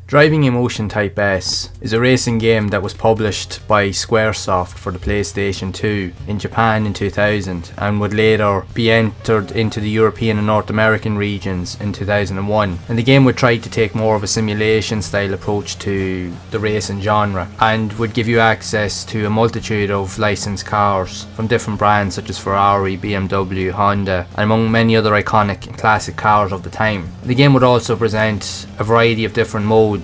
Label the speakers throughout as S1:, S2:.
S1: Driving Emotion Type S is a racing game that was published by Squaresoft for the PlayStation 2 in Japan in 2000 and would later be entered into the European and North American regions in 2001. And the game would try to take more of a simulation style approach to the racing genre and would give you access to a multitude of licensed cars from different brands such as Ferrari, BMW, Honda, and among many other iconic and classic cars of the time. The game would also present a variety of different modes,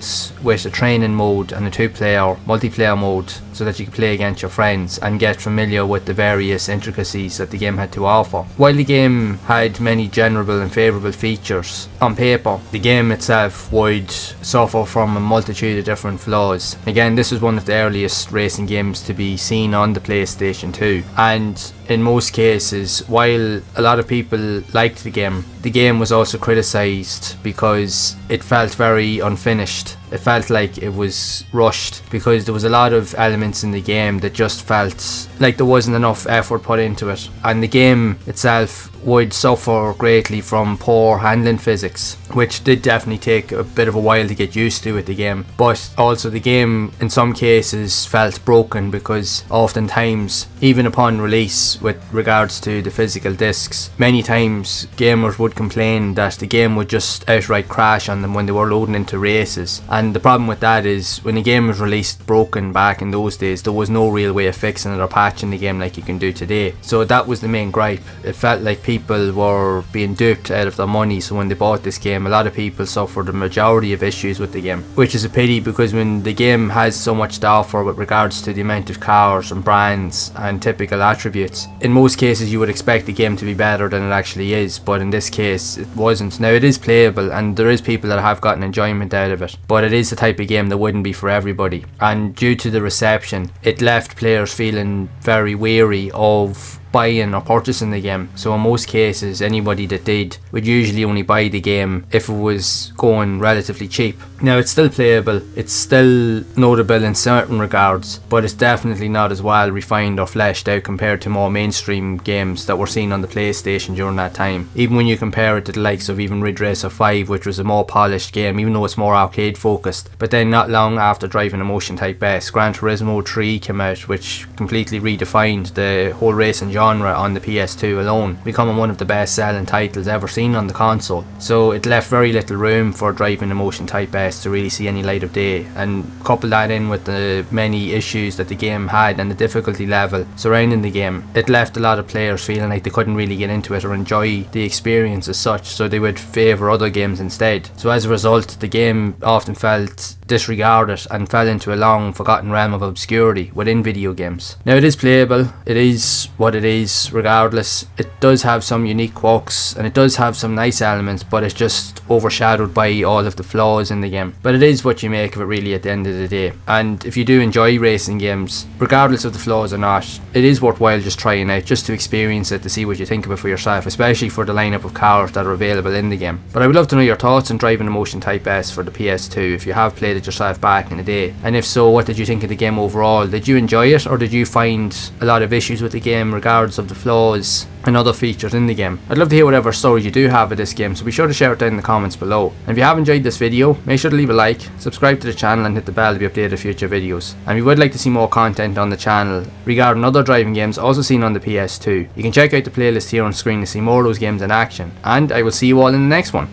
S1: with a training mode and a two-player multiplayer mode, so that you could play against your friends and get familiar with the various intricacies that the game had to offer. While the game had many general and favourable features, on paper the game itself would suffer from a multitude of different flaws. Again, this was one of the earliest racing games to be seen on the PlayStation 2, and in most cases, while a lot of people liked the game was also criticised because it felt very unfinished. It felt like it was rushed because there was a lot of elements in the game that just felt like there wasn't enough effort put into it, and the game itself would suffer greatly from poor handling physics, which did definitely take a bit of a while to get used to with the game. But also the game in some cases felt broken because oftentimes, even upon release with regards to the physical discs, many times gamers would complain that the game would just outright crash on them when they were loading into races. And the problem with that is when a game was released broken back in those days, there was no real way of fixing it or patching the game like you can do today. So that was the main gripe. It felt like people were being duped out of their money, so when they bought this game, a lot of people suffered the majority of issues with the game, which is a pity because when the game has so much to offer with regards to the amount of cars and brands and typical attributes, in most cases you would expect the game to be better than it actually is, but in this case it wasn't. Now it is playable and there is people that have gotten enjoyment out of it, but it is the type of game that wouldn't be for everybody, and due to the reception it left players feeling very wary of buying or purchasing the game. So in most cases, anybody that did would usually only buy the game if it was going relatively cheap. Now it's still playable, it's still notable in certain regards, but it's definitely not as well refined or fleshed out compared to more mainstream games that were seen on the PlayStation during that time. Even when you compare it to the likes of even Ridge Racer 5, which was a more polished game, even though it's more arcade focused. But then not long after Driving Emotion Type S, Gran Turismo 3 came out, which completely redefined the whole racing genre on the PS2 alone, becoming one of the best selling titles ever seen on the console. So it left very little room for Driving Emotion Type S to really see any light of day, and couple that in with the many issues that the game had and the difficulty level surrounding the game, it left a lot of players feeling like they couldn't really get into it or enjoy the experience as such, so they would favour other games instead. So as a result, the game often felt disregarded and fell into a long forgotten realm of obscurity within video games. Now it is playable, it is what it is regardless. It does have some unique quirks and it does have some nice elements, but it's just overshadowed by all of the flaws in the game. But it is what you make of it really at the end of the day, and if you do enjoy racing games, regardless of the flaws or not, it is worthwhile just trying out, just to experience it, to see what you think of it for yourself, especially for the lineup of cars that are available in the game. But I would love to know your thoughts on Driving Emotion Type S for the PS2 if you have played it yourself back in the day, and if so, what did you think of the game overall? Did you enjoy it, or did you find a lot of issues with the game regards of the flaws and other features in the game? I'd love to hear whatever stories you do have of this game, so be sure to share it down in the comments below. And if you have enjoyed this video, make sure to leave a like, subscribe to the channel and hit the bell to be updated of future videos. And if you would like to see more content on the channel regarding other driving games also seen on the PS2, you can check out the playlist here on screen to see more of those games in action, and I will see you all in the next one.